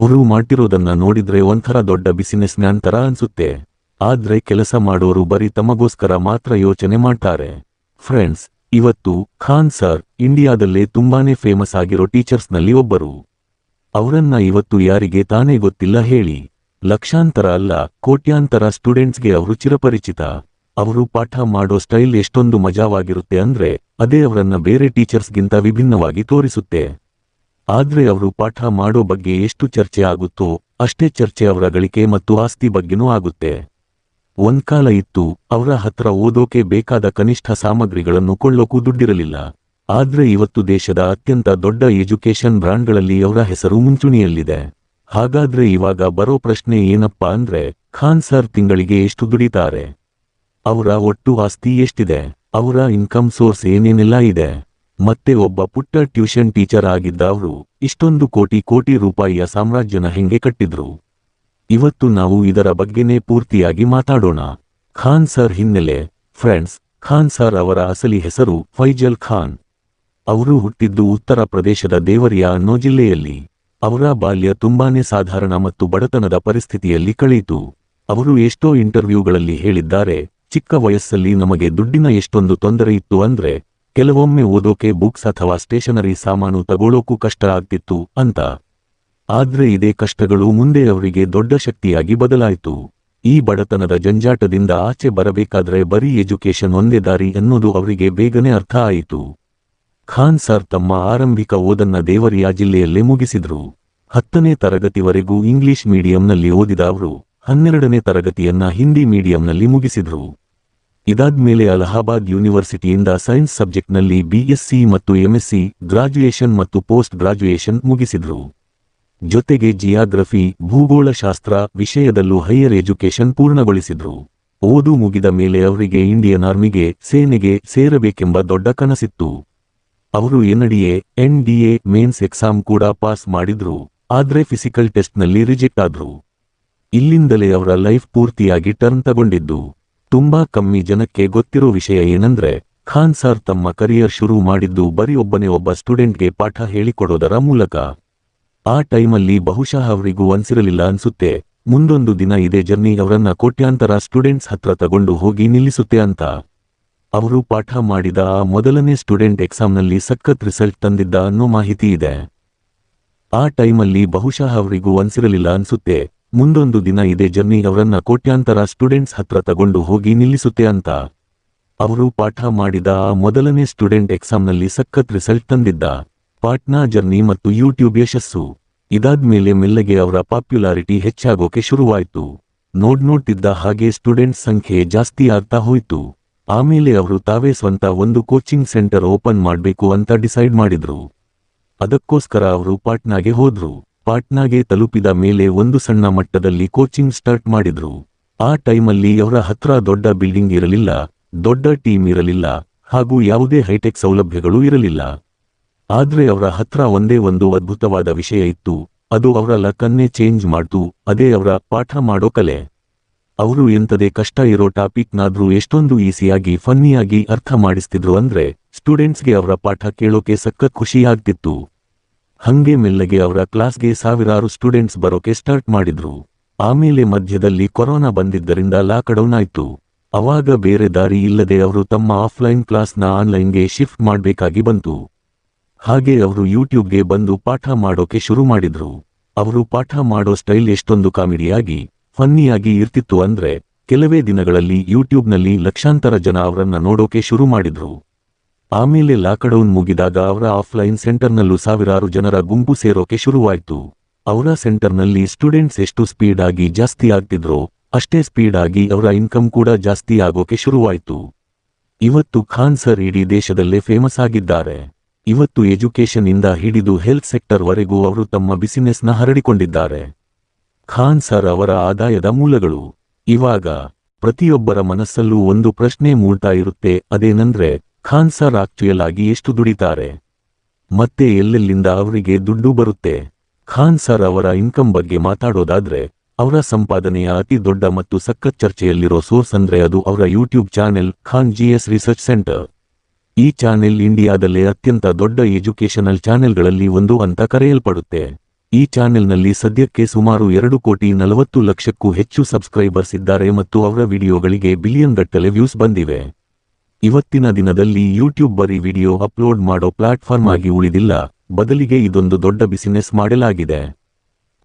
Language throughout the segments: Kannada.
ಅವರು ಮಾಡ್ತಿರೋದನ್ನ ನೋಡಿದ್ರೆ ಒಂಥರ ದೊಡ್ಡ ಬಿಸಿನೆಸ್ ಮ್ಯಾನ್ ತರ ಅನ್ಸುತ್ತೆ. ಆದ್ರೆ ಕೆಲಸ ಮಾಡೋರು ಬರೀ ತಮಗೋಸ್ಕರ ಮಾತ್ರ ಯೋಚನೆ ಮಾಡ್ತಾರೆ. ಫ್ರೆಂಡ್ಸ್, ಇವತ್ತು ಖಾನ್ ಸರ್ ಇಂಡಿಯಾದಲ್ಲೇ ತುಂಬಾನೇ ಫೇಮಸ್ ಆಗಿರೋ ಟೀಚರ್ಸ್ ನಲ್ಲಿ ಒಬ್ಬರು. ಅವರನ್ನ ಇವತ್ತು ಯಾರಿಗೆ ತಾನೇ ಗೊತ್ತಿಲ್ಲ ಹೇಳಿ. ಲಕ್ಷಾಂತರ ಅಲ್ಲ, ಕೋಟ್ಯಾಂತರ ಸ್ಟೂಡೆಂಟ್ಸ್ಗೆ ಅವರು ಚಿರಪರಿಚಿತ. ಅವರು ಪಾಠ ಮಾಡೋ ಸ್ಟೈಲ್ ಎಷ್ಟೊಂದು ಮಜಾವಾಗಿರುತ್ತೆ ಅಂದ್ರೆ ಅದೇ ಅವರನ್ನ ಬೇರೆ ಟೀಚರ್ಸ್ಗಿಂತ ವಿಭಿನ್ನವಾಗಿ ತೋರಿಸುತ್ತೆ. ಆದ್ರೆ ಅವರು ಪಾಠ ಮಾಡೋ ಬಗ್ಗೆ ಎಷ್ಟು ಚರ್ಚೆ ಆಗುತ್ತೋ ಅಷ್ಟೇ ಚರ್ಚೆ ಅವರ ಗಳಿಕೆ ಮತ್ತು ಆಸ್ತಿ ಬಗ್ಗೆನೂ ಆಗುತ್ತೆ. ಒಂದ್ಕಾಲ ಇತ್ತು, ಅವರ ಹತ್ರ ಓದೋಕೆ ಬೇಕಾದ ಕನಿಷ್ಠ ಸಾಮಗ್ರಿಗಳನ್ನು ಕೊಳ್ಳೋಕು ದುಡ್ಡಿರಲಿಲ್ಲ. ಆದ್ರೆ ಇವತ್ತು ದೇಶದ ಅತ್ಯಂತ ದೊಡ್ಡ ಎಜುಕೇಶನ್ ಬ್ರಾಂಡ್ಗಳಲ್ಲಿ ಅವರ ಹೆಸರು ಮುಂಚೂಣಿಯಲ್ಲಿದೆ. ಹಾಗಾದ್ರೆ ಇವಾಗ ಬರೋ ಪ್ರಶ್ನೆ ಏನಪ್ಪಾ ಅಂದ್ರೆ, ಖಾನ್ ಸರ್ ತಿಂಗಳಿಗೆ ಎಷ್ಟು ದುಡಿತಾರೆ, ಅವರ ಒಟ್ಟು ಆಸ್ತಿ ಎಷ್ಟಿದೆ, ಅವರ ಇನ್ಕಮ್ ಸೋರ್ಸ್ ಏನೇನೆಲ್ಲ ಇದೆ, ಮತ್ತೆ ಒಬ್ಬ ಪುಟ್ಟ ಟ್ಯೂಷನ್ ಟೀಚರ್ ಆಗಿದ್ದ ಅವರು ಇಷ್ಟೊಂದು ಕೋಟಿ ಕೋಟಿ ರೂಪಾಯಿಯ ಸಾಮ್ರಾಜ್ಯನ ಹೆಂಗೆ ಕಟ್ಟಿದ್ರು. ಇವತ್ತು ನಾವು ಇದರ ಬಗ್ಗೆನೇ ಪೂರ್ತಿಯಾಗಿ ಮಾತಾಡೋಣ. ಖಾನ್ ಸರ್ ಹಿನ್ನೆಲೆ. ಫ್ರೆಂಡ್ಸ್, ಖಾನ್ ಸರ್ ಅವರ ಅಸಲಿ ಹೆಸರು ಫೈಜಲ್ ಖಾನ್. ಅವರು ಹುಟ್ಟಿದ್ದು ಉತ್ತರ ಪ್ರದೇಶದ ದೇವರಿಯಾ ಅನ್ನೋ ಜಿಲ್ಲೆಯಲ್ಲಿ. ಅವರ ಬಾಲ್ಯ ತುಂಬಾನೇ ಸಾಧಾರಣ ಮತ್ತು ಬಡತನದ ಪರಿಸ್ಥಿತಿಯಲ್ಲಿ ಕಳೆಯಿತು. ಅವರು ಎಷ್ಟೋ ಇಂಟರ್ವ್ಯೂಗಳಲ್ಲಿ ಹೇಳಿದ್ದಾರೆ, ಚಿಕ್ಕ ವಯಸ್ಸಲ್ಲಿ ನಮಗೆ ದುಡ್ಡಿನ ಎಷ್ಟೊಂದು ತೊಂದರೆ ಇತ್ತು ಅಂದ್ರೆ ಕೆಲವೊಮ್ಮೆ ಓದೋಕೆ ಬುಕ್ಸ್ ಅಥವಾ ಸ್ಟೇಷನರಿ ಸಾಮಾನು ತಗೊಳ್ಳೋಕು ಕಷ್ಟ ಆಗ್ತಿತ್ತು ಅಂತ. ಆದ್ರೆ ಇದೇ ಕಷ್ಟಗಳು ಮುಂದೆ ಅವರಿಗೆ ದೊಡ್ಡ ಶಕ್ತಿಯಾಗಿ ಬದಲಾಯಿತು. ಈ ಬಡತನದ ಜಂಜಾಟದಿಂದ ಆಚೆ ಬರಬೇಕಾದ್ರೆ ಬರೀ ಎಜುಕೇಶನ್ ಒಂದೇ ದಾರಿ ಅನ್ನೋದು ಅವರಿಗೆ ಬೇಗನೆ ಅರ್ಥ ಆಯಿತು. ಖಾನ್ ಸರ್ ತಮ್ಮ ಆರಂಭಿಕ ಓದನ್ನ ದೇವರಿಯಾ ಜಿಲ್ಲೆಯಲ್ಲೇ ಮುಗಿಸಿದ್ರು. 10ನೇ ತರಗತಿವರೆಗೂ ಇಂಗ್ಲಿಷ್ ಮೀಡಿಯಂನಲ್ಲಿ ಓದಿದ ಅವರು 12ನೇ ತರಗತಿಯನ್ನ ಹಿಂದಿ ಮೀಡಿಯಂನಲ್ಲಿ ಮುಗಿಸಿದ್ರು. ಇದಾದ್ಮೇಲೆ ಅಲಹಾಬಾದ್ ಯೂನಿವರ್ಸಿಟಿಯಿಂದ ಸೈನ್ಸ್ ಸಬ್ಜೆಕ್ಟ್ನಲ್ಲಿ ಬಿಎಸ್ಸಿ ಮತ್ತು ಎಂಎಸ್ಸಿ, ಗ್ರಾಜ್ಯುಯೇಷನ್ ಮತ್ತು ಪೋಸ್ಟ್ ಗ್ರಾಜ್ಯುಯೇಷನ್ ಮುಗಿಸಿದ್ರು. ಜೊತೆಗೆ ಜಿಯಾಗ್ರಫಿ, ಭೂಗೋಳಶಾಸ್ತ್ರ ವಿಷಯದಲ್ಲೂ ಹೈಯರ್ ಎಜುಕೇಶನ್ ಪೂರ್ಣಗೊಳಿಸಿದ್ರು. ಓದು ಮುಗಿದ ಮೇಲೆ ಅವರಿಗೆ ಇಂಡಿಯನ್ ಆರ್ಮಿಗೆ, ಸೇನೆಗೆ ಸೇರಬೇಕೆಂಬ ದೊಡ್ಡ ಕನಸಿತ್ತು. ಅವರು NDA ಮೇನ್ಸ್ ಎಕ್ಸಾಮ್ ಕೂಡ ಪಾಸ್ ಮಾಡಿದ್ರು. ಆದ್ರೆ ಫಿಸಿಕಲ್ ಟೆಸ್ಟ್ನಲ್ಲಿ ರಿಜೆಕ್ಟ್ ಆದ್ರು. ಇಲ್ಲಿಂದಲೇ ಅವರ ಲೈಫ್ ಪೂರ್ತಿಯಾಗಿ ಟರ್ನ್ ತಗೊಂಡಿದ್ದು. ತುಂಬಾ ಕಮ್ಮಿ ಜನಕ್ಕೆ ಗೊತ್ತಿರೋ ವಿಷಯ ಏನಂದ್ರೆ, ಖಾನ್ ಸರ್ ತಮ್ಮ ಕರಿಯರ್ ಶುರು ಮಾಡಿದ್ದು ಬರೀ ಒಬ್ಬ ಸ್ಟೂಡೆಂಟ್ಗೆ ಪಾಠ ಹೇಳಿಕೊಡೋದರ ಮೂಲಕ. ಆ ಟೈಮಲ್ಲಿ ಬಹುಶಃ ಅವರಿಗೂ ಅನ್ಸಿರಲಿಲ್ಲ ಅನ್ಸುತ್ತೆ, ಮುಂದೊಂದು ದಿನ ಇದೇ ಜರ್ನಿ ಅವರನ್ನ ಕೋಟ್ಯಾಂತರ ಸ್ಟೂಡೆಂಟ್ಸ್ ಹತ್ರ ತಗೊಂಡು ಹೋಗಿ ನಿಲ್ಲಿಸುತ್ತೆ ಅಂತ. ಅವರು ಪಾಠ ಮಾಡಿದ ಆ ಮೊದಲನೇ ಸ್ಟೂಡೆಂಟ್ ಎಕ್ಸಾಮ್ನಲ್ಲಿ ಸಖತ್ ರಿಸಲ್ಟ್ ತಂದಿದ್ದ ಅನ್ನೋ ಮಾಹಿತಿ ಇದೆ. ಆ ಟೈಮಲ್ಲಿ ಬಹುಶಃ ಅವರಿಗೂ ಅನ್ಸಿರಲಿಲ್ಲ ಅನ್ಸುತ್ತೆ, ಮುಂದೊಂದು ದಿನ ಇದೇ ಜರ್ನಿ ಅವರನ್ನ ಕೋಟ್ಯಾಂತರ ಸ್ಟೂಡೆಂಟ್ಸ್ ಹತ್ರ ತಗೊಂಡು ಹೋಗಿ ನಿಲ್ಲಿಸುತ್ತೆ ಅಂತ. ಅವರು ಪಾಠ ಮಾಡಿದ ಆ ಮೊದಲನೇ ಸ್ಟೂಡೆಂಟ್ ಎಕ್ಸಾಮ್ನಲ್ಲಿ ಸಖತ್ ರಿಸಲ್ಟ್ ತಂದಿದ್ದ. ಪಾಟ್ನಾ ಜರ್ನಿ ಮತ್ತು ಯೂಟ್ಯೂಬ್ ಯಶಸ್ಸು. ಇದಾದ್ಮೇಲೆ ಮೆಲ್ಲಗೆ ಅವರ ಪಾಪ್ಯುಲಾರಿಟಿ ಹೆಚ್ಚಾಗೋಕೆ ಶುರುವಾಯ್ತು. ನೋಡ್ತಿದ್ದ ಹಾಗೆ ಸ್ಟೂಡೆಂಟ್ಸ್ ಸಂಖ್ಯೆ ಜಾಸ್ತಿ ಆಗ್ತಾ ಹೋಯ್ತು. ಆಮೇಲೆ ಅವರು ತಾವೇ ಸ್ವಂತ ಒಂದು ಕೋಚಿಂಗ್ ಸೆಂಟರ್ ಓಪನ್ ಮಾಡ್ಬೇಕು ಅಂತ ಡಿಸೈಡ್ ಮಾಡಿದ್ರು. ಅದಕ್ಕೋಸ್ಕರ ಅವರು ಪಾಟ್ನಾಗೆ ಹೋದ್ರು. ಪಾಟ್ನಾಗೆ ತಲುಪಿದ ಮೇಲೆ ಒಂದು ಸಣ್ಣ ಮಟ್ಟದಲ್ಲಿ ಕೋಚಿಂಗ್ ಸ್ಟಾರ್ಟ್ ಮಾಡಿದ್ರು. ಆ ಟೈಮಲ್ಲಿ ಅವರ ಹತ್ರ ದೊಡ್ಡ ಬಿಲ್ಡಿಂಗ್ ಇರಲಿಲ್ಲ, ದೊಡ್ಡ ಟೀಮ್ ಇರಲಿಲ್ಲ, ಹಾಗೂ ಯಾವುದೇ ಹೈಟೆಕ್ ಸೌಲಭ್ಯಗಳು ಇರಲಿಲ್ಲ. ಆದ್ರೆ ಅವರ ಹತ್ರ ಒಂದೇ ಒಂದು ಅದ್ಭುತವಾದ ವಿಷಯ ಇತ್ತು, ಅದು ಅವರ ಲಕ್ಕನ್ನೇ ಚೇಂಜ್ ಮಾಡ್ತು. ಅದೇ ಅವರ ಪಾಠ ಮಾಡೋ ಕಲೆ. ಅವರು ಎಂತದೇ ಕಷ್ಟ ಇರೋ ಟಾಪಿಕ್ನಾದ್ರೂ ಎಷ್ಟೊಂದು ಈಸಿಯಾಗಿ ಫನ್ನಿಯಾಗಿ ಅರ್ಥ ಮಾಡಿಸ್ತಿದ್ರು ಅಂದ್ರೆ ಸ್ಟೂಡೆಂಟ್ಸ್ಗೆ ಅವರ ಪಾಠ ಕೇಳೋಕೆ ಸಖತ್ ಖುಷಿ ಆಗ್ತಿತ್ತು. ಹಂಗೆ ಮೆಲ್ಲಗೆ ಅವರ ಕ್ಲಾಸ್ಗೆ ಸಾವಿರಾರು ಸ್ಟೂಡೆಂಟ್ಸ್ ಬರೋಕೆ ಸ್ಟಾರ್ಟ್ ಮಾಡಿದ್ರು. ಆಮೇಲೆ ಮಧ್ಯದಲ್ಲಿ ಕೊರೋನಾ ಬಂದಿದ್ದರಿಂದ ಲಾಕ್ಡೌನ್ ಆಯ್ತು. ಅವಾಗ ಬೇರೆ ದಾರಿ ಇಲ್ಲದೆ ಅವರು ತಮ್ಮ ಆಫ್ಲೈನ್ ಕ್ಲಾಸ್ನ ಆನ್ಲೈನ್ಗೆ ಶಿಫ್ಟ್ ಮಾಡ್ಬೇಕಾಗಿ ಬಂತು. ಹಾಗೆ ಅವರು ಯೂಟ್ಯೂಬ್ಗೆ ಬಂದು ಪಾಠ ಮಾಡೋಕೆ ಶುರು ಮಾಡಿದ್ರು. ಅವರು ಪಾಠ ಮಾಡೋ ಸ್ಟೈಲ್ ಎಷ್ಟೊಂದು ಕಾಮಿಡಿಯಾಗಿ, ಫನ್ನಿಯಾಗಿ ಇರ್ತಿತ್ತು ಅಂದ್ರೆ ಕೆಲವೇ ದಿನಗಳಲ್ಲಿ ಯೂಟ್ಯೂಬ್ನಲ್ಲಿ ಲಕ್ಷಾಂತರ ಜನ ಅವರನ್ನ ನೋಡೋಕೆ ಶುರು ಮಾಡಿದ್ರು. ಆಮೇಲೆ ಲಾಕ್ಡೌನ್ ಮುಗಿದಾಗ ಅವರ ಆಫ್ಲೈನ್ ಸೆಂಟರ್ನಲ್ಲೂ ಸಾವಿರಾರು ಜನರ ಗುಂಪು ಸೇರೋಕೆ ಶುರುವಾಯ್ತು. ಅವರ ಸೆಂಟರ್ನಲ್ಲಿ ಸ್ಟೂಡೆಂಟ್ಸ್ ಎಷ್ಟು ಸ್ಪೀಡ್ ಆಗಿ ಜಾಸ್ತಿ ಆಗ್ತಿದ್ರೋ ಅಷ್ಟೇ ಸ್ಪೀಡ್ ಆಗಿ ಅವರ ಇನ್ಕಮ್ ಕೂಡ ಜಾಸ್ತಿ ಆಗೋಕೆ ಶುರುವಾಯ್ತು. ಇವತ್ತು ಖಾನ್ ಸರ್ ಇಡೀ ದೇಶದಲ್ಲೇ ಫೇಮಸ್ ಆಗಿದ್ದಾರೆ. ಇವತ್ತು ಎಜುಕೇಶನ್ ಇಂದ ಹಿಡಿದು ಹೆಲ್ತ್ ಸೆಕ್ಟರ್ ವರೆಗೂ ಅವರು ತಮ್ಮ ಬಿಸಿನೆಸ್ನ ಹರಡಿಕೊಂಡಿದ್ದಾರೆ. ಖಾನ್ ಸರ್ ಅವರ ಆದಾಯದ ಮೂಲಗಳು. ಇವಾಗ ಪ್ರತಿಯೊಬ್ಬರ ಮನಸ್ಸಲ್ಲೂ ಒಂದು ಪ್ರಶ್ನೆ ಮೂಡ್ತಾ ಇರುತ್ತೆ, ಅದೇನಂದ್ರೆ ಖಾನ್ ಸರ್ ಆಕ್ಚುಯಲ್ ಆಗಿ ಎಷ್ಟು ದುಡಿತಾರೆ, ಮತ್ತೆ ಎಲ್ಲೆಲ್ಲಿಂದ ಅವರಿಗೆ ದುಡ್ಡು ಬರುತ್ತೆ. ಖಾನ್ ಸರ್ ಅವರ ಇನ್ಕಮ್ ಬಗ್ಗೆ ಮಾತಾಡೋದಾದ್ರೆ ಅವರ ಸಂಪಾದನೆಯ ಅತಿ ದೊಡ್ಡ ಮತ್ತು ಸಖತ್ ಚರ್ಚೆಯಲ್ಲಿರೋ ಸೋರ್ಸ್ ಅಂದ್ರೆ ಅದು ಅವರ YouTube channel Khan GS research centre. ಈ ಚಾನೆಲ್ ಇಂಡಿಯಾದಲ್ಲೇ ಅತ್ಯಂತ ದೊಡ್ಡ ಎಜುಕೇಶನಲ್ ಚಾನೆಲ್ಗಳಲ್ಲಿ ಒಂದು ಅಂತ ಕರೆಯಲ್ಪಡುತ್ತೆ. ಈ ಚಾನೆಲ್ನಲ್ಲಿ ಸದ್ಯಕ್ಕೆ ಸುಮಾರು 2,40,00,000ಕ್ಕೂ ಹೆಚ್ಚು ಸಬ್ಸ್ಕ್ರೈಬರ್ಸ್ ಇದ್ದಾರೆ ಮತ್ತು ಅವರ ವಿಡಿಯೋಗಳಿಗೆ ಬಿಲಿಯನ್ ಗಟ್ಟಲೆ ವ್ಯೂಸ್ ಬಂದಿವೆ. ಇವತ್ತಿನ ದಿನದಲ್ಲಿ ಯೂಟ್ಯೂಬ್ ಬರೀ ವಿಡಿಯೋ ಅಪ್ಲೋಡ್ ಮಾಡೋ ಪ್ಲಾಟ್ಫಾರ್ಮ್ ಆಗಿ ಉಳಿದಿಲ್ಲ, ಬದಲಿಗೆ ಇದೊಂದು ದೊಡ್ಡ ಬಿಸಿನೆಸ್ ಮಾಡಲಾಗಿದೆ.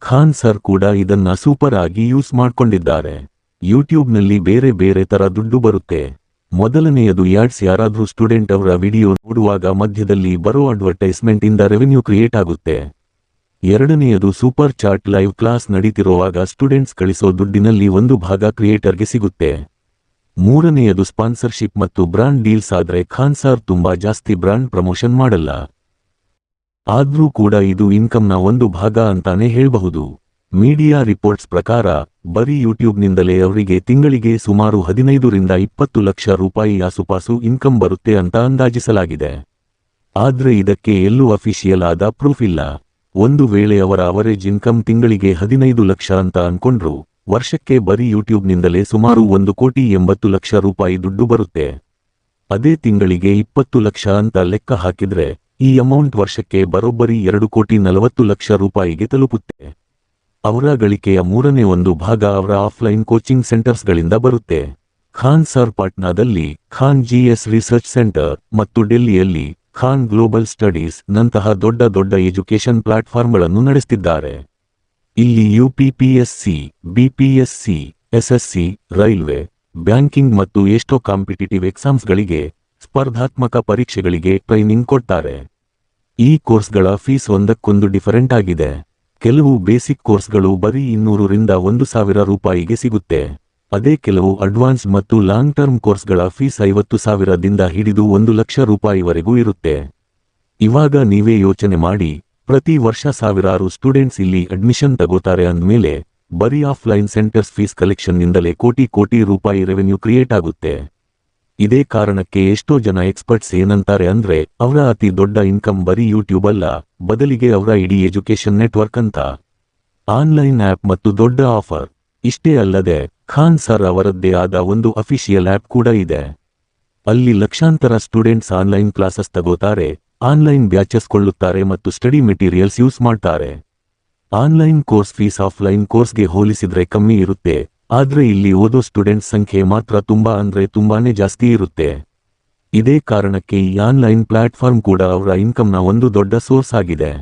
ಖಾನ್ ಸರ್ ಕೂಡ ಇದನ್ನ ಸೂಪರ್ ಆಗಿ ಯೂಸ್ ಮಾಡ್ಕೊಂಡಿದ್ದಾರೆ. ಯೂಟ್ಯೂಬ್ನಲ್ಲಿ ಬೇರೆ ಬೇರೆ ತರ ದುಡ್ಡು ಬರುತ್ತೆ. ಮೊದಲನೆಯದು ಯಾಡ್ಸ್. ಯಾರಾದ್ರೂ ಸ್ಟೂಡೆಂಟ್ ಅವರ ವಿಡಿಯೋ ನೋಡುವಾಗ ಮಧ್ಯದಲ್ಲಿ ಬರೋ ಅಡ್ವರ್ಟೈಸ್ಮೆಂಟ್ ಇಂದ ರೆವೆನ್ಯೂ ಕ್ರಿಯೇಟ್ ಆಗುತ್ತೆ. ಎರಡನೆಯದು ಸೂಪರ್ ಚಾಟ್. ಲೈವ್ ಕ್ಲಾಸ್ ನಡೀತಿರುವಾಗ ಸ್ಟೂಡೆಂಟ್ಸ್ ಕಳಿಸೋ ದುಡ್ಡಿನಲ್ಲಿ ಒಂದು ಭಾಗ ಕ್ರಿಯೇಟರ್ಗೆ ಸಿಗುತ್ತೆ. ಮೂರನೆಯದು ಸ್ಪಾನ್ಸರ್ಶಿಪ್ ಮತ್ತು ಬ್ರಾಂಡ್ ಡೀಲ್ಸ್. ಆದ್ರೆ ಖಾನ್ ಸರ್ ತುಂಬಾ ಜಾಸ್ತಿ ಬ್ರಾಂಡ್ ಪ್ರಮೋಷನ್ ಮಾಡಲ್ಲ, ಆದ್ರೂ ಕೂಡ ಇದು ಇನ್ಕಮ್ನ ಒಂದು ಭಾಗ ಅಂತಾನೆ ಹೇಳ್ಬಹುದು. ಮೀಡಿಯಾ ರಿಪೋರ್ಟ್ಸ್ ಪ್ರಕಾರ ಬರೀ ಯೂಟ್ಯೂಬ್ನಿಂದಲೇ ಅವರಿಗೆ ತಿಂಗಳಿಗೆ ಸುಮಾರು 15 ರಿಂದ 20 ಲಕ್ಷ ರೂಪಾಯಿ ಆಸುಪಾಸು ಇನ್ಕಮ್ ಬರುತ್ತೆ ಅಂತ ಅಂದಾಜಿಸಲಾಗಿದೆ. ಆದ್ರೆ ಇದಕ್ಕೆ ಎಲ್ಲೂ ಅಫಿಷಿಯಲ್ ಆದ ಪ್ರೂಫ್ ಇಲ್ಲ. ಒಂದು ವೇಳೆ ಅವರ ಅವರೇಜ್ ಇನ್ಕಮ್ ತಿಂಗಳಿಗೆ 15 ಲಕ್ಷ ಅಂತ ಅನ್ಕೊಂಡ್ರು, ವರ್ಷಕ್ಕೆ ಬರೀ ಯೂಟ್ಯೂಬ್ನಿಂದಲೇ ಸುಮಾರು 1,80,00,000 ರೂಪಾಯಿ ದುಡ್ಡು ಬರುತ್ತೆ. ಅದೇ ತಿಂಗಳಿಗೆ 20 ಲಕ್ಷ ಅಂತ ಲೆಕ್ಕ ಹಾಕಿದ್ರೆ ಈ ಅಮೌಂಟ್ ವರ್ಷಕ್ಕೆ ಬರೋಬ್ಬರಿ 2,40,00,000 ರೂಪಾಯಿಗೆ ತಲುಪುತ್ತೆ. ಅವರ ಗಳಿಕೆಯ ಮೂರನೇ ಒಂದು ಭಾಗ ಅವರ ಆಫ್ಲೈನ್ ಕೋಚಿಂಗ್ ಸೆಂಟರ್ಸ್ಗಳಿಂದ ಬರುತ್ತೆ. ಖಾನ್ ಸರ್ ಪಾಟ್ನಾದಲ್ಲಿ ಖಾನ್ ಜಿಎಸ್ ರಿಸರ್ಚ್ ಸೆಂಟರ್ ಮತ್ತು ಡೆಲ್ಲಿಯಲ್ಲಿ ಖಾನ್ ಗ್ಲೋಬಲ್ ಸ್ಟಡೀಸ್ ನಂತಹ ದೊಡ್ಡ ದೊಡ್ಡ ಎಜುಕೇಷನ್ ಪ್ಲಾಟ್ಫಾರ್ಮ್ಗಳನ್ನು ನಡೆಸುತ್ತಿದ್ದಾರೆ. ಇಲ್ಲಿ ಯುಪಿಪಿಎಸ್ಸಿ, ಬಿಪಿಎಸ್ಸಿ, ಎಸ್ಎಸ್ಸಿ, ರೈಲ್ವೆ, ಬ್ಯಾಂಕಿಂಗ್ ಮತ್ತು ಎಷ್ಟೋ ಕಾಂಪಿಟಿಟಿವ್ ಎಕ್ಸಾಮ್ಸ್ಗಳಿಗೆ, ಸ್ಪರ್ಧಾತ್ಮಕ ಪರೀಕ್ಷೆಗಳಿಗೆ ಟ್ರೈನಿಂಗ್ ಕೊಡ್ತಾರೆ. ಈ ಕೋರ್ಸ್ಗಳ ಫೀಸ್ ಒಂದಕ್ಕೊಂದು ಡಿಫರೆಂಟ್ ಆಗಿದೆ. ಕೆಲವು ಬೇಸಿಕ್ ಕೋರ್ಸ್ಗಳು ಬರೀ 200 ರಿಂದ 1,000 ರೂಪಾಯಿಗೆ ಸಿಗುತ್ತೆ. ಅದೇ ಕೆಲವು ಅಡ್ವಾನ್ಸ್ ಮತ್ತು ಲಾಂಗ್ ಟರ್ಮ್ ಕೋರ್ಸ್ಗಳ ಫೀಸ್ 50,000 ದಿಂದ ಹಿಡಿದು 1 ಲಕ್ಷ ರೂಪಾಯಿವರೆಗೂ ಇರುತ್ತೆ. ಇವಾಗ ನೀವೇ ಯೋಚನೆ ಮಾಡಿ, ಪ್ರತಿ ವರ್ಷ ಸಾವಿರಾರು ಸ್ಟೂಡೆಂಟ್ಸ್ ಇಲ್ಲಿ ಅಡ್ಮಿಷನ್ ತಗೋತಾರೆ ಅಂದ್ಮೇಲೆ ಬರೀ ಆಫ್ಲೈನ್ ಸೆಂಟರ್ಸ್ ಫೀಸ್ ಕಲೆಕ್ಷನ್ ನಿಂದಲೇ ಕೋಟಿ ರೂಪಾಯಿ ರೆವೆನ್ಯೂ ಕ್ರಿಯೇಟ್ ಆಗುತ್ತೆ. ಇದೇ ಕಾರಣಕ್ಕೆ ಎಷ್ಟೋ ಜನ ಎಕ್ಸ್ಪರ್ಟ್ಸ್ ಏನಂತಾರೆ ಅಂದ್ರೆ ಅವರ ಅತಿ ದೊಡ್ಡ ಇನ್ಕಮ್ ಬರೀ ಯೂಟ್ಯೂಬ್ ಅಲ್ಲ, ಬದಲಿಗೆ ಅವರ ಇಡೀ ಎಜುಕೇಶನ್ ನೆಟ್ವರ್ಕ್ ಅಂತ. ಆನ್ಲೈನ್ ಆಪ್ ಮತ್ತು ದೊಡ್ಡ ಆಫರ್. ಇಷ್ಟೇ ಅಲ್ಲದೆ ಖಾನ್ ಸರ್ ಅವರದ್ದೇ ಆದ ಒಂದು ಅಫಿಷಿಯಲ್ ಆಪ್ ಕೂಡ ಇದೆ. ಅಲ್ಲಿ ಲಕ್ಷಾಂತರ ಸ್ಟೂಡೆಂಟ್ಸ್ ಆನ್ಲೈನ್ ಕ್ಲಾಸಸ್ ತಗೋತಾರೆ, ಆನ್ಲೈನ್ ಬ್ಯಾಚಸ್ ಕೊಳ್ಳುತ್ತಾರೆ ಮತ್ತು ಸ್ಟಡಿ ಮೆಟೀರಿಯಲ್ಸ್ ಯೂಸ್ ಮಾಡ್ತಾರೆ. ಆನ್ಲೈನ್ ಕೋರ್ಸ್ ಫೀಸ್ ಆಫ್ಲೈನ್ ಕೋರ್ಸ್ಗೆ ಹೋಲಿಸಿದ್ರೆ ಕಮ್ಮಿ ಇರುತ್ತೆ, ಆದ್ರೆ ಇಲ್ಲಿ ಓದೋ ಸ್ಟೂಡೆಂಟ್ಸ್ ಸಂಖ್ಯೆ ಮಾತ್ರ ತುಂಬಾನೇ ಜಾಸ್ತಿ ಇರುತ್ತೆ. ಇದೇ ಕಾರಣಕ್ಕೆ ಈ ಆನ್ಲೈನ್ ಪ್ಲಾಟ್ಫಾರ್ಮ್ ಕೂಡ ಅವರ ಇನ್ಕಮ್ನ ಒಂದು ದೊಡ್ಡ ಸೋರ್ಸ್ ಆಗಿದೆ.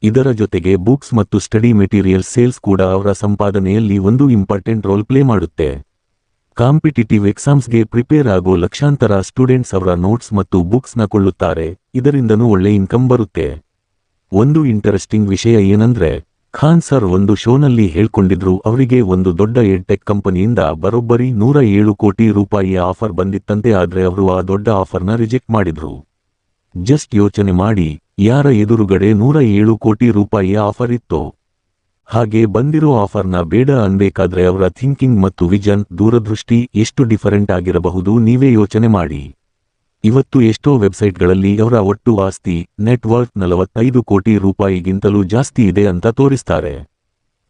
ಇದರ ಜೊತೆಗೆ ಬುಕ್ಸ್ ಮತ್ತು ಸ್ಟಡಿ ಮೆಟೀರಿಯಲ್ ಸೇಲ್ಸ್ ಕೂಡ ಅವರ ಸಂಪಾದನೆಯಲ್ಲಿ ಒಂದು ಇಂಪಾರ್ಟೆಂಟ್ ರೋಲ್ ಪ್ಲೇ ಮಾಡುತ್ತೆ. ಕಾಂಪಿಟಿಟಿವ್ ಎಕ್ಸಾಮ್ಸ್ಗೆ ಪ್ರಿಪೇರ್ ಆಗೋ ಲಕ್ಷಾಂತರ ಸ್ಟೂಡೆಂಟ್ಸ್ ಅವರ ನೋಟ್ಸ್ ಮತ್ತು ಬುಕ್ಸ್ನ ಕೊಳ್ಳುತ್ತಾರೆ, ಇದರಿಂದನೂ ಒಳ್ಳೆ ಇನ್ಕಮ್ ಬರುತ್ತೆ. ಒಂದು ಇಂಟರೆಸ್ಟಿಂಗ್ ವಿಷಯ ಏನಂದ್ರೆ ಖಾನ್ ಸರ್ ಒಂದು ಶೋನಲ್ಲಿ ಹೇಳ್ಕೊಂಡಿದ್ರು ಅವರಿಗೆ ಒಂದು ದೊಡ್ಡ ಎಡ್ಟೆಕ್ ಕಂಪನಿಯಿಂದ ಬರೋಬ್ಬರಿ 107 ಕೋಟಿ ರೂಪಾಯಿಯ ಆಫರ್ ಬಂದಿತ್ತಂತೆ. ಆದ್ರೆ ಅವರು ಆ ದೊಡ್ಡ ಆಫರ್ನ ರಿಜೆಕ್ಟ್ ಮಾಡಿದ್ರು. ಜಸ್ಟ್ ಯೋಚನೆ ಮಾಡಿ, ಯಾರ ಎದುರುಗಡೆ 107 ಕೋಟಿ ರೂಪಾಯಿಯ ಆಫರ್ ಇತ್ತೋ? ಹಾಗೆ ಬಂದಿರೋ ಆಫರ್ನ ಬೇಡ ಅನ್ಬೇಕಾದ್ರೆ ಅವರ ಥಿಂಕಿಂಗ್ ಮತ್ತು ವಿಷನ್, ದೂರದೃಷ್ಟಿ ಎಷ್ಟು ಡಿಫರೆಂಟ್ ಆಗಿರಬಹುದು ನೀವೇ ಯೋಚನೆ ಮಾಡಿ. ಇವತ್ತು ಎಷ್ಟೋ ವೆಬ್ಸೈಟ್ಗಳಲ್ಲಿ ಅವರ ಒಟ್ಟು ಆಸ್ತಿ ನೆಟ್ವರ್ಕ್ 45 ಕೋಟಿ ರೂಪಾಯಿಗಿಂತಲೂ ಜಾಸ್ತಿ ಇದೆ ಅಂತ ತೋರಿಸ್ತಾರೆ.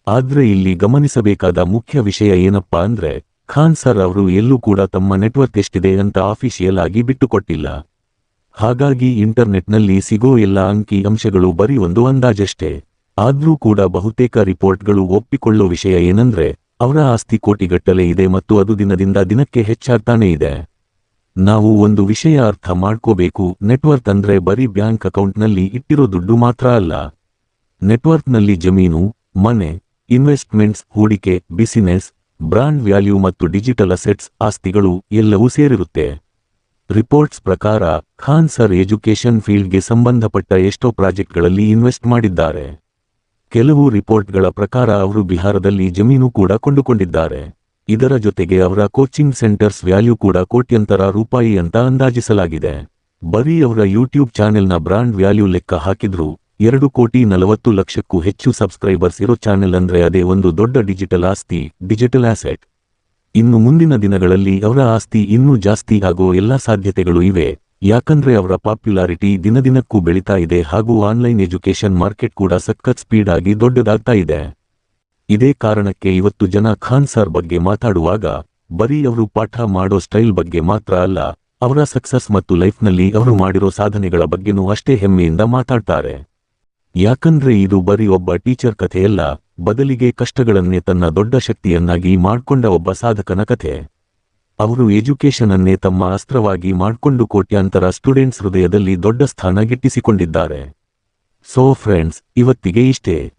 ಆದ್ರೆ ಇಲ್ಲಿ ಗಮನಿಸಬೇಕಾದ ಮುಖ್ಯ ವಿಷಯ ಏನಪ್ಪಾ ಅಂದ್ರೆ ಖಾನ್ ಸರ್ ಅವರು ಎಲ್ಲೂ ಕೂಡ ತಮ್ಮ ನೆಟ್ವರ್ಕ್ ಎಷ್ಟಿದೆ ಅಂತ ಆಫಿಷಿಯಲ್ ಆಗಿ ಬಿಟ್ಟುಕೊಟ್ಟಿಲ್ಲ. ಹಾಗಾಗಿ ಇಂಟರ್ನೆಟ್ನಲ್ಲಿ ಸಿಗೋ ಎಲ್ಲ ಅಂಕಿ ಅಂಶಗಳು ಬರೀ ಒಂದು ಅಂದಾಜಷ್ಟೇ. ಆದ್ರೂ ಕೂಡ ಬಹುತೇಕ ರಿಪೋರ್ಟ್ಗಳು ಒಪ್ಪಿಕೊಳ್ಳೋ ವಿಷಯ ಏನಂದ್ರೆ ಅವರ ಆಸ್ತಿ ಕೋಟಿಗಟ್ಟಲೆ ಇದೆ ಮತ್ತು ಅದು ದಿನದಿಂದ ದಿನಕ್ಕೆ ಹೆಚ್ಚಾಗ್ತಾನೆ ಇದೆ. ನಾವು ಒಂದು ವಿಷಯ ಅರ್ಥ ಮಾಡ್ಕೋಬೇಕು, ನೆಟ್ವರ್ಕ್ ಅಂದ್ರೆ ಬರೀ ಬ್ಯಾಂಕ್ ಅಕೌಂಟ್ನಲ್ಲಿ ಇಟ್ಟಿರೋ ದುಡ್ಡು ಮಾತ್ರ ಅಲ್ಲ. ನೆಟ್ವರ್ಕ್ನಲ್ಲಿ ಜಮೀನು, ಮನೆ, ಇನ್ವೆಸ್ಟ್ಮೆಂಟ್ಸ್, ಹೂಡಿಕೆ, ಬಿಸಿನೆಸ್, ಬ್ರಾಂಡ್ ವ್ಯಾಲ್ಯೂ ಮತ್ತು ಡಿಜಿಟಲ್ ಅಸೆಟ್ಸ್, ಆಸ್ತಿಗಳು ಎಲ್ಲವೂ ಸೇರಿರುತ್ತೆ. ರಿಪೋರ್ಟ್ಸ್ ಪ್ರಕಾರ ಖಾನ್ ಸರ್ ಎಜುಕೇಶನ್ ಫೀಲ್ಡ್ಗೆ ಸಂಬಂಧಪಟ್ಟ ಎಷ್ಟೋ ಪ್ರಾಜೆಕ್ಟ್ಗಳಲ್ಲಿ ಇನ್ವೆಸ್ಟ್ ಮಾಡಿದ್ದಾರೆ. ಕೆಲವು ರಿಪೋರ್ಟ್ಗಳ ಪ್ರಕಾರ ಅವರು ಬಿಹಾರದಲ್ಲಿ ಜಮೀನು ಕೂಡ ಕೊಂಡುಕೊಂಡಿದ್ದಾರೆ. ಇದರ ಜೊತೆಗೆ ಅವರ ಕೋಚಿಂಗ್ ಸೆಂಟರ್ಸ್ ವ್ಯಾಲ್ಯೂ ಕೂಡ ಕೋಟ್ಯಂತರ ರೂಪಾಯಿ ಅಂತ ಅಂದಾಜಿಸಲಾಗಿದೆ. ಬರೀ ಅವರ ಯೂಟ್ಯೂಬ್ ಚಾನೆಲ್ನ ಬ್ರಾಂಡ್ ವ್ಯಾಲ್ಯೂ ಲೆಕ್ಕ ಹಾಕಿದ್ರು 2,40,00,000ಕ್ಕೂ ಹೆಚ್ಚು ಸಬ್ಸ್ಕ್ರೈಬರ್ಸ್ ಇರೋ ಚಾನೆಲ್ ಅಂದ್ರೆ ಅದೇ ಒಂದು ದೊಡ್ಡ ಡಿಜಿಟಲ್ ಆಸ್ತಿ, ಡಿಜಿಟಲ್ ಆಸೆಟ್. ಇನ್ನು ಮುಂದಿನ ದಿನಗಳಲ್ಲಿ ಅವರ ಆಸ್ತಿ ಇನ್ನೂ ಜಾಸ್ತಿ ಆಗೋ ಎಲ್ಲಾ ಸಾಧ್ಯತೆಗಳು ಇವೆ. ಯಾಕಂದ್ರೆ ಅವರ ಪಾಪ್ಯುಲಾರಿಟಿ ದಿನದಿನಕ್ಕೂ ಬೆಳೀತಾ ಇದೆ ಹಾಗೂ ಆನ್ಲೈನ್ ಎಜುಕೇಶನ್ ಮಾರ್ಕೆಟ್ ಕೂಡ ಸಖತ್ ಸ್ಪೀಡ್ ಆಗಿ ದೊಡ್ಡದಾಗ್ತಾ ಇದೆ. ಇದೇ ಕಾರಣಕ್ಕೆ ಇವತ್ತು ಜನ ಖಾನ್ ಸರ್ ಬಗ್ಗೆ ಮಾತಾಡುವಾಗ ಬರೀ ಅವರು ಪಾಠ ಮಾಡೋ ಸ್ಟೈಲ್ ಬಗ್ಗೆ ಮಾತ್ರ ಅಲ್ಲ, ಅವರ ಸಕ್ಸಸ್ ಮತ್ತು ಲೈಫ್ನಲ್ಲಿ ಅವರು ಮಾಡಿರೋ ಸಾಧನೆಗಳ ಬಗ್ಗೆನೂ ಅಷ್ಟೇ ಹೆಮ್ಮೆಯಿಂದ ಮಾತಾಡ್ತಾರೆ. ಯಾಕಂದ್ರೆ ಇದು ಬರೀ ಒಬ್ಬ ಟೀಚರ್ ಕಥೆಯಲ್ಲ, ಬದಲಿಗೆ ಕಷ್ಟಗಳನ್ನೇ ತನ್ನ ದೊಡ್ಡ ಶಕ್ತಿಯನ್ನಾಗಿ ಮಾಡ್ಕೊಂಡ ಒಬ್ಬ ಸಾಧಕನ ಕಥೆ. ಅವರು ಎಜುಕೇಶನ್ ಅನ್ನೇ ತಮ್ಮ ಅಸ್ತ್ರವಾಗಿ ಮಾಡ್ಕೊಂಡು ಕೋಟ್ಯಾಂತರ ಸ್ಟೂಡೆಂಟ್ಸ್ ಹೃದಯದಲ್ಲಿ ದೊಡ್ಡ ಸ್ಥಾನ ಗಿಟ್ಟಿಸಿಕೊಂಡಿದ್ದಾರೆ. ಸೊ ಫ್ರೆಂಡ್ಸ್, ಇವತ್ತಿಗೆ ಇಷ್ಟೇ.